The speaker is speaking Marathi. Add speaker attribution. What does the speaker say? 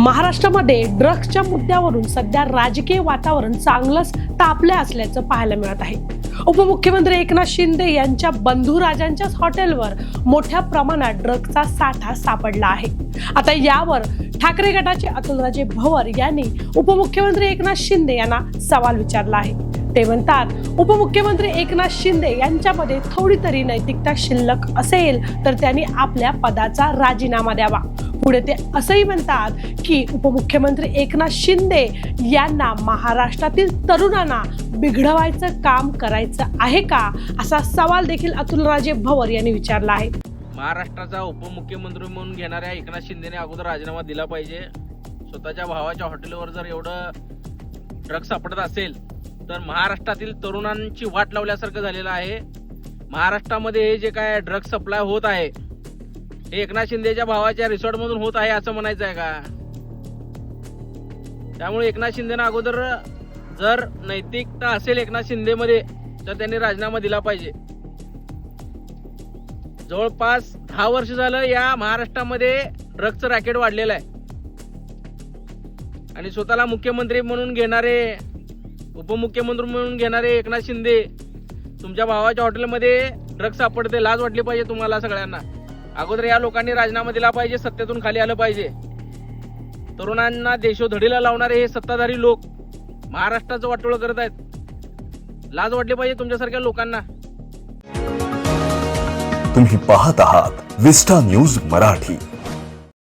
Speaker 1: महाराष्ट्रामध्ये ड्रग्सच्या मुद्द्यावरून सध्या राजकीय वातावरण चांगलंच तापले असल्याचं पाहायला मिळत आहे। उपमुख्यमंत्री एकनाथ शिंदे यांच्या बंधू राजांच्याच हॉटेलवर मोठ्या प्रमाणात ड्रग्सचा साठा सापडला आहे। आता यावर ठाकरे गटाचे अतुलराजे भवर यांनी उपमुख्यमंत्री एकनाथ शिंदे यांना सवाल विचारला आहे। ते म्हणतात, उपमुख्यमंत्री एकनाथ शिंदे यांच्यामध्ये थोडी तरी नैतिकता शिल्लक असेल तर त्यांनी आपल्या पदाचा राजीनामा द्यावा। पुढे ते असंही म्हणतात की उपमुख्यमंत्री एकनाथ शिंदे यांना महाराष्ट्रातील तरुणांना बिघडवायचं काम करायचं आहे का, असा सवाल देखील अतुलराजे भवर यांनी विचारला आहे।
Speaker 2: महाराष्ट्राचा उपमुख्यमंत्री म्हणून घेणाऱ्या एकनाथ शिंदेने अगोदर राजीनामा दिला पाहिजे। स्वतःच्या भावाच्या हॉटेलवर जर एवढं ड्रग्स सापडत असेल तर महाराष्ट्रातील तरुणांची वाट लावल्यासारखं झालेलं आहे। महाराष्ट्रामध्ये हे जे काय ड्रग्स सप्लाय होत आहे हे एकनाथ शिंदेच्या भावाच्या रिसॉर्ट मधून होत आहे असं म्हणायचं आहे का? त्यामुळे एकनाथ शिंदेना अगोदर जर नैतिकता असेल एकनाथ शिंदेमध्ये तर त्यांनी राजीनामा दिला पाहिजे। जवळपास 10 वर्ष झालं या महाराष्ट्रामध्ये ड्रग्सचं रॅकेट वाढलेलं आहे आणि स्वतःला मुख्यमंत्री म्हणून घेणारे उपमुख्यमंत्री म्हणून घेणारे एकनाथ शिंदे तुमच्या भावाच्या हॉटेलमध्ये ड्रग्स सापडते। लाज वाटली पाहिजे तुम्हाला सगळ्यांना। अगोदर या लोकांनी राजीनामा दिला पाहिजे, सत्तेतून खाली आलं पाहिजे। तरुणांना देशोधडीला लावणारे हे सत्ताधारी लोक महाराष्ट्राचं वाटोळं करत आहेत। लाज वाटली पाहिजे तुमच्यासारख्या लोकांना।
Speaker 3: तुम्ही पाहत आहात विस्टा न्यूज मराठी।